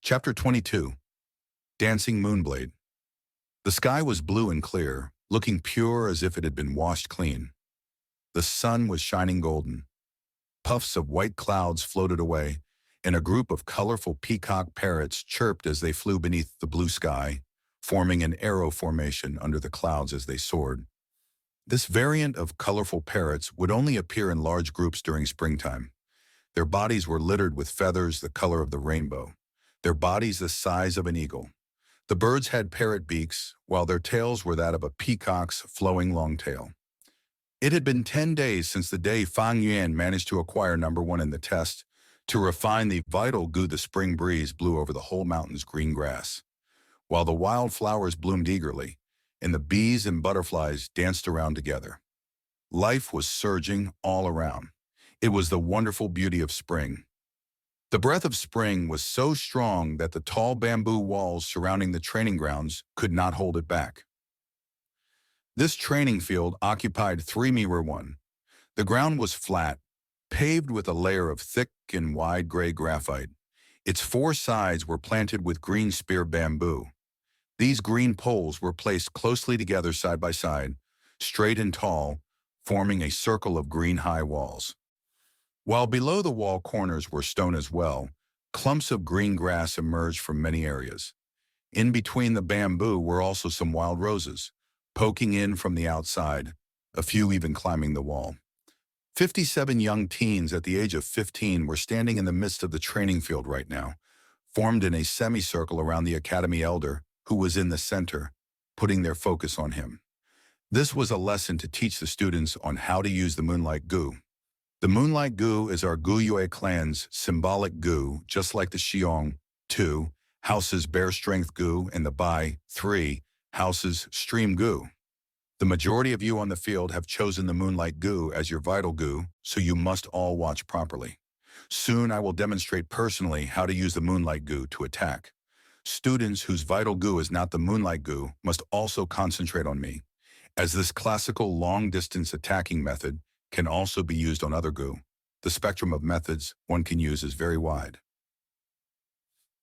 Chapter 22. Dancing Moonblade. The sky was blue and clear, looking pure as if it had been washed clean. The sun was shining golden. Puffs of white clouds floated away, and a group of colorful peacock parrots chirped as they flew beneath the blue sky, forming an arrow formation under the clouds as they soared. This variant of colorful parrots would only appear in large groups during springtime. Their bodies were littered with feathers the color of the rainbow, their bodies the size of an eagle. The birds had parrot beaks, while their tails were that of a peacock's flowing long tail. It had been 10 days since the day Fang Yuan managed to acquire #1 in the test, to refine the vital goo the spring breeze blew over the whole mountain's green grass. While the wildflowers bloomed eagerly, and the bees and butterflies danced around together. Life was surging all around. It was the wonderful beauty of spring. The breath of spring was so strong that the tall bamboo walls surrounding the training grounds could not hold it back. This training field occupied 3-1. The ground was flat, paved with a layer of thick and wide gray graphite. Its 4 sides were planted with green spear bamboo. These green poles were placed closely together side by side, straight and tall, forming a circle of green high walls. While below the wall corners were stone as well, clumps of green grass emerged from many areas. In between the bamboo were also some wild roses, poking in from the outside, a few even climbing the wall. 57 young teens at the age of 15 were standing in the midst of the training field right now, formed in a semicircle around the academy elder, who was in the center, putting their focus on him. This was a lesson to teach the students on how to use the Moonlight Goo. The Moonlight Goo is our Guyue clan's symbolic goo, just like the Xiong, 2, house's Bear Strength Goo, and the Bai, 3, house's Stream Goo. The majority of you on the field have chosen the Moonlight Goo as your vital goo, so you must all watch properly. Soon I will demonstrate personally how to use the Moonlight Goo to attack. Students whose vital goo is not the Moonlight Goo must also concentrate on me, as this classical long-distance attacking method can also be used on other goo. The spectrum of methods one can use is very wide.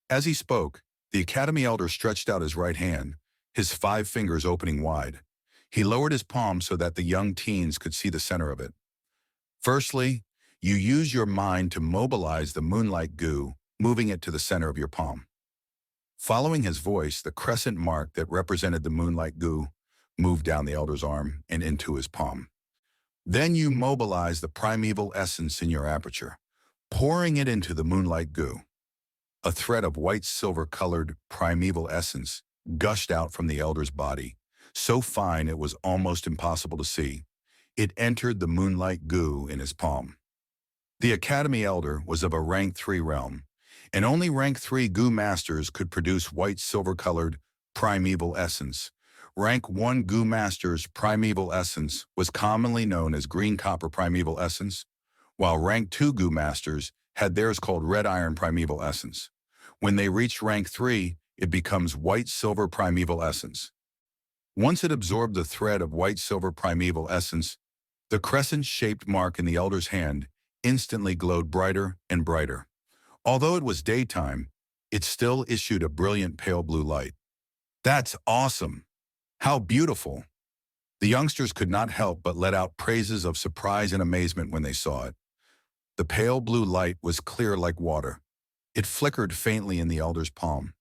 As he spoke, the academy elder stretched out his right hand, his 5 fingers opening wide. He lowered his palm so that the young teens could see the center of it. Firstly, you use your mind to mobilize the Moonlight Goo, moving it to the center of your palm. Following his voice, the crescent mark that represented the Moonlight Goo moved down the elder's arm and into his palm. Then you mobilize the primeval essence in your aperture, pouring it into the Moonlight Goo. A thread of white-silver-colored primeval essence gushed out from the elder's body, so fine it was almost impossible to see. It entered the Moonlight Goo in his palm. The academy elder was of a rank 3 realm, and only rank 3 goo masters could produce white-silver-colored primeval essence. Rank 1 goo master's primeval essence was commonly known as green copper primeval essence, while rank 2 goo masters had theirs called red iron primeval essence. When they reached rank 3, it becomes white-silver primeval essence. Once it absorbed the thread of white-silver primeval essence, the crescent-shaped mark in the elder's hand instantly glowed brighter and brighter. Although it was daytime, it still issued a brilliant pale blue light. "That's awesome! How beautiful!" The youngsters could not help but let out praises of surprise and amazement when they saw it. The pale blue light was clear like water. It flickered faintly in the elder's palm.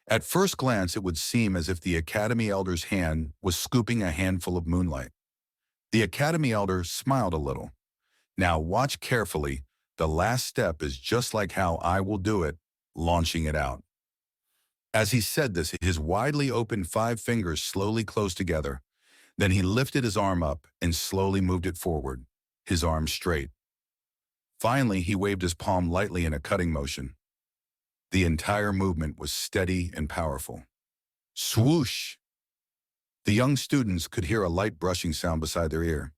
At first glance, it would seem as if the academy elder's hand was scooping a handful of moonlight. The academy elder smiled a little. "Now watch carefully. The last step is just like how I will do it, launching it out." As he said this, his widely opened 5 fingers slowly closed together. Then he lifted his arm up and slowly moved it forward, his arm straight. Finally, he waved his palm lightly in a cutting motion. The entire movement was steady and powerful. Swoosh! The young students could hear a light brushing sound beside their ear.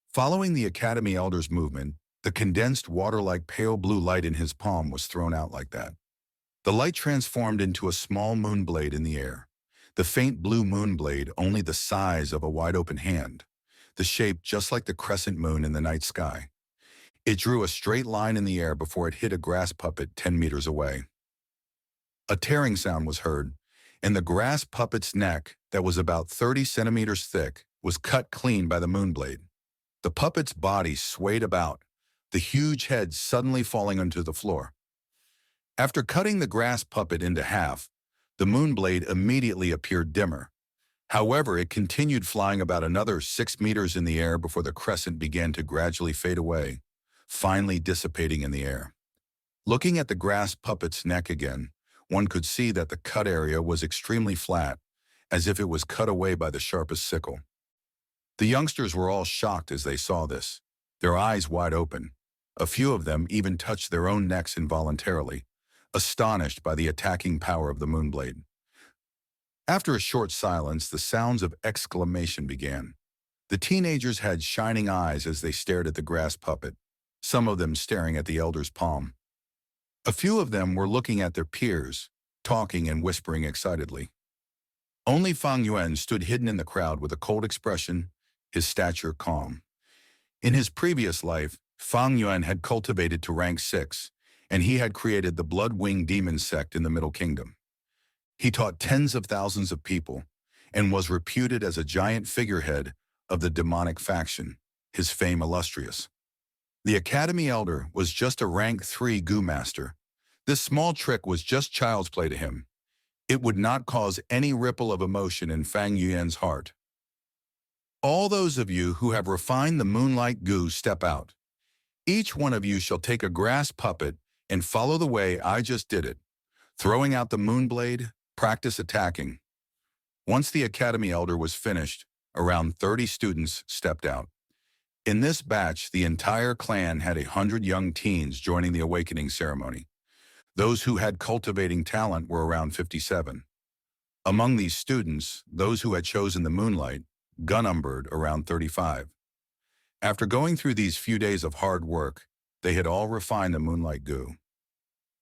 Following the academy elder's movement, the condensed water-like pale blue light in his palm was thrown out like that. The light transformed into a small moonblade in the air. The faint blue moonblade only the size of a wide-open hand, the shape just like the crescent moon in the night sky. It drew a straight line in the air before it hit a grass puppet 10 meters away. A tearing sound was heard, and the grass puppet's neck, that was about 30 centimeters thick, was cut clean by the Moonblade. The puppet's body swayed about, the huge head suddenly falling onto the floor. After cutting the grass puppet into half, the Moonblade immediately appeared dimmer. However, it continued flying about another 6 meters in the air before the crescent began to gradually fade away, finally dissipating in the air. Looking at the grass puppet's neck again, one could see that the cut area was extremely flat, as if it was cut away by the sharpest sickle. The youngsters were all shocked as they saw this, their eyes wide open. A few of them even touched their own necks involuntarily, astonished by the attacking power of the Moonblade. After a short silence, the sounds of exclamation began. The teenagers had shining eyes as they stared at the grass puppet, some of them staring at the elder's palm. A few of them were looking at their peers, talking and whispering excitedly. Only Fang Yuan stood hidden in the crowd with a cold expression, his stature calm. In his previous life, Fang Yuan had cultivated to rank 6, and he had created the Blood-Winged Demon sect in the Middle Kingdom. He taught tens of thousands of people, and was reputed as a giant figurehead of the demonic faction, his fame illustrious. The Academy Elder was just a rank 3 Gu Master. This small trick was just child's play to him. It would not cause any ripple of emotion in Fang Yuan's heart. All those of you who have refined the Moonlight Gu, step out. Each one of you shall take a grass puppet and follow the way I just did it. Throwing out the Moonblade, practice attacking. Once the Academy Elder was finished, around 30 students stepped out. In this batch, the entire clan had 100 young teens joining the awakening ceremony. Those who had cultivating talent were around 57. Among these students, those who had chosen the Moonlight numbered around 35. After going through these few days of hard work, they had all refined the Moonlight Gu.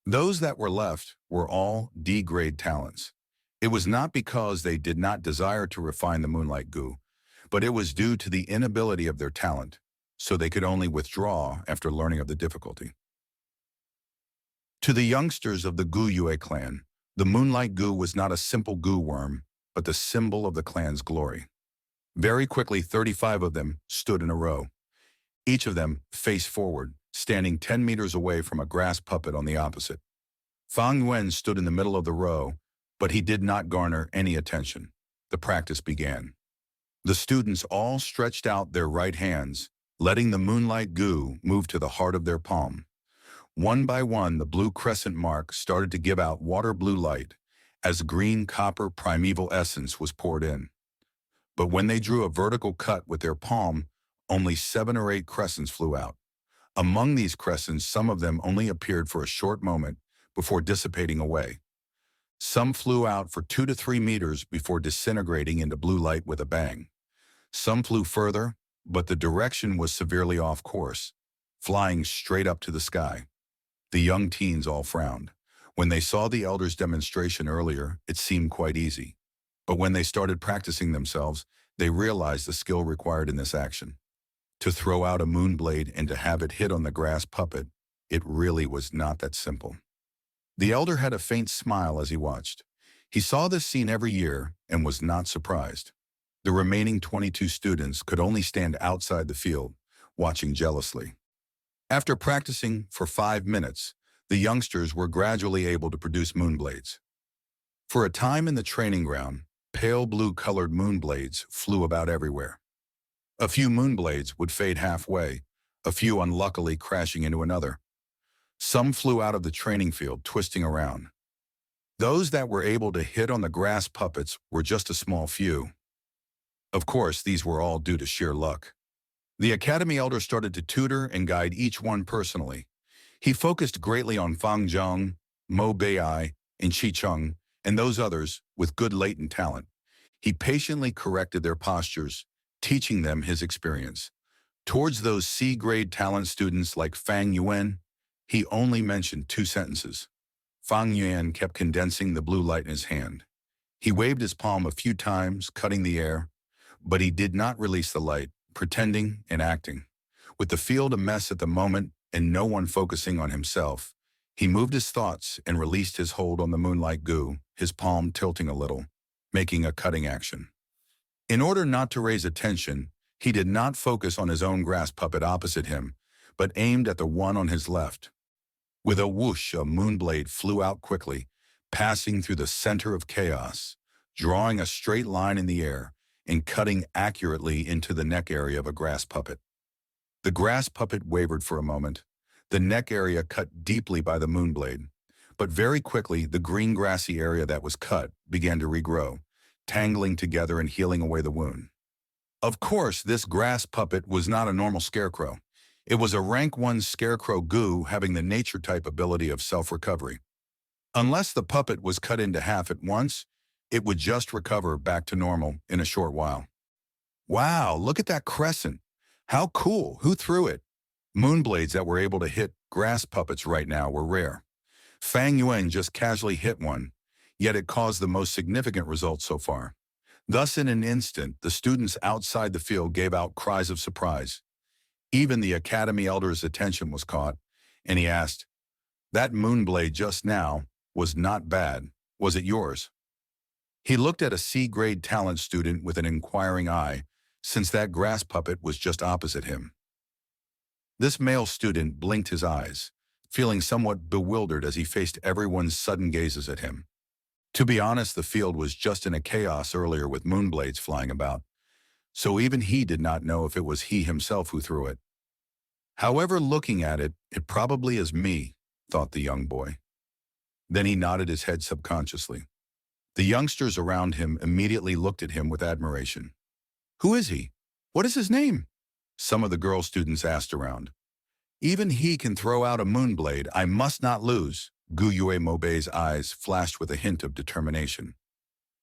Those that were left were all D-grade talents. It was not because they did not desire to refine the Moonlight Gu, but it was due to the inability of their talent, so they could only withdraw after learning of the difficulty. To the youngsters of the Gu Yue clan, the Moonlight Gu was not a simple Gu worm, but the symbol of the clan's glory. Very quickly, 35 of them stood in a row, each of them face forward, standing 10 meters away from a grass puppet on the opposite. Fang Yuan stood in the middle of the row, but he did not garner any attention. The practice began. The students all stretched out their right hands, letting the Moonlight Gu move to the heart of their palm. One by one, the blue crescent mark started to give out water blue light as green copper primeval essence was poured in. But when they drew a vertical cut with their palm, only 7 or 8 crescents flew out. Among these crescents, some of them only appeared for a short moment before dissipating away. Some flew out for 2 to 3 meters before disintegrating into blue light with a bang. Some flew further, but the direction was severely off course, flying straight up to the sky. The young teens all frowned. When they saw the Elder's demonstration earlier, it seemed quite easy. But when they started practicing themselves, they realized the skill required in this action. To throw out a Moonblade and to have it hit on the grass puppet, it really was not that simple. The Elder had a faint smile as he watched. He saw this scene every year and was not surprised. The remaining 22 students could only stand outside the field, watching jealously. After practicing for 5 minutes, the youngsters were gradually able to produce Moonblades. For a time in the training ground, pale blue-colored Moonblades flew about everywhere. A few Moonblades would fade halfway, a few unluckily crashing into another. Some flew out of the training field, twisting around. Those that were able to hit on the grass puppets were just a small few. Of course, these were all due to sheer luck. The Academy Elder started to tutor and guide each one personally. He focused greatly on Fang Zhang, Mo Bei, and Qi Cheng, and those others with good latent talent. He patiently corrected their postures, teaching them his experience. Towards those C-grade talent students like Fang Yuan, he only mentioned 2 sentences. Fang Yuan kept condensing the blue light in his hand. He waved his palm a few times, cutting the air, but he did not release the light, pretending and acting. With the field a mess at the moment and no one focusing on himself, He moved his thoughts and released his hold on the moonlight goo, his palm tilting a little, making a cutting action. In order not to raise attention, he did not focus on his own grass puppet opposite him, but aimed at the one on his left. With a whoosh, a moonblade flew out quickly, passing through the center of chaos, drawing a straight line in the air and cutting accurately into the neck area of a grass puppet. The grass puppet wavered for a moment, the neck area cut deeply by the moonblade, but very quickly the green grassy area that was cut began to regrow, tangling together and healing away the wound. Of course, this grass puppet was not a normal scarecrow. It was a rank 1 scarecrow goo having the nature-type ability of self-recovery. Unless the puppet was cut into half at once, it would just recover back to normal in a short while. Wow, look at that crescent. How cool, who threw it? Moonblades that were able to hit grass puppets right now were rare. Fang Yuan just casually hit one, yet it caused the most significant results so far. Thus, in an instant, the students outside the field gave out cries of surprise. Even the Academy Elder's attention was caught, and he asked, "That moonblade just now was not bad. Was it yours?" He looked at a C-grade talent student with an inquiring eye, since that grass puppet was just opposite him. This male student blinked his eyes, feeling somewhat bewildered as he faced everyone's sudden gazes at him. To be honest, the field was just in a chaos earlier with moonblades flying about, so even he did not know if it was he himself who threw it. However, looking at it, it probably is me, thought the young boy. Then he nodded his head subconsciously. The youngsters around him immediately looked at him with admiration. "Who is he? What is his name?" some of the girl students asked around. "Even he can throw out a moonblade. I must not lose." Gu Yue Mobei's eyes flashed with a hint of determination.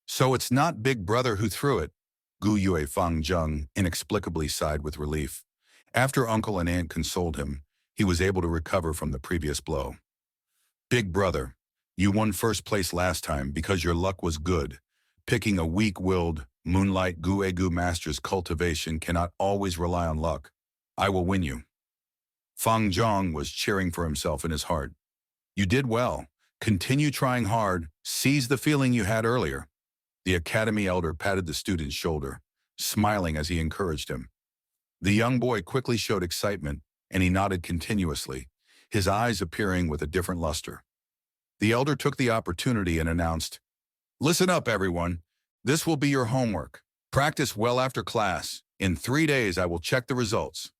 "So it's not Big Brother who threw it." Gu Yue Fang Zheng inexplicably sighed with relief. After uncle and aunt consoled him, he was able to recover from the previous blow. "Big Brother, you won first place last time because your luck was good. Picking a weak-willed, moonlight Gu master's cultivation cannot always rely on luck. I will win you." Fang Zhang was cheering for himself in his heart. "You did well. Continue trying hard. Seize the feeling you had earlier." The Academy Elder patted the student's shoulder, smiling as he encouraged him. The young boy quickly showed excitement, and he nodded continuously, his eyes appearing with a different luster. The elder took the opportunity and announced, "Listen up, everyone. This will be your homework. Practice well after class. In 3 days, I will check the results.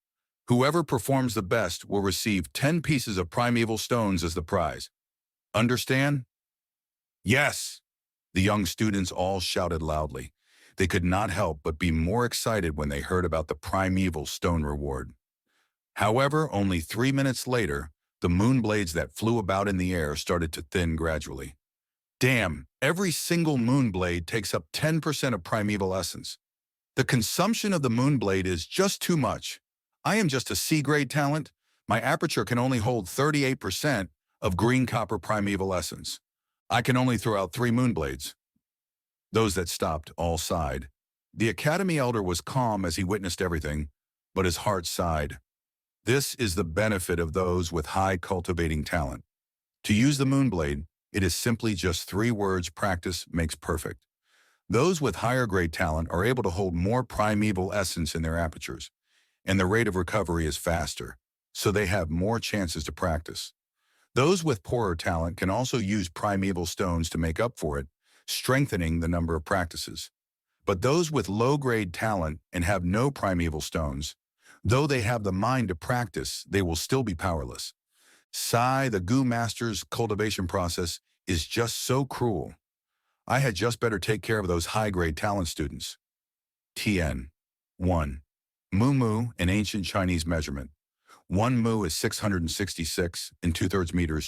Whoever performs the best will receive 10 pieces of primeval stones as the prize. Understand?" "Yes!" The young students all shouted loudly. They could not help but be more excited when they heard about the primeval stone reward. However, only 3 minutes later, the moonblades that flew about in the air started to thin gradually. Damn, every single moonblade takes up 10% of primeval essence. The consumption of the moonblade is just too much. I am just a C-grade talent. My aperture can only hold 38% of green copper primeval essence. I can only throw out 3 moonblades. Those that stopped all sighed. The Academy Elder was calm as he witnessed everything, but his heart sighed. This is the benefit of those with high cultivating talent. To use the moonblade, it is simply just 3 words: practice makes perfect. Those with higher grade talent are able to hold more primeval essence in their apertures, and the rate of recovery is faster, so they have more chances to practice. Those with poorer talent can also use primeval stones to make up for it, strengthening the number of practices. But those with low-grade talent and have no primeval stones, though they have the mind to practice, they will still be powerless. Sigh, the Gu Master's cultivation process is just so cruel. I had just better take care of those high-grade talent students. TN 1. Mu, an ancient Chinese measurement. 1 mu is 666 and 2/3 meters.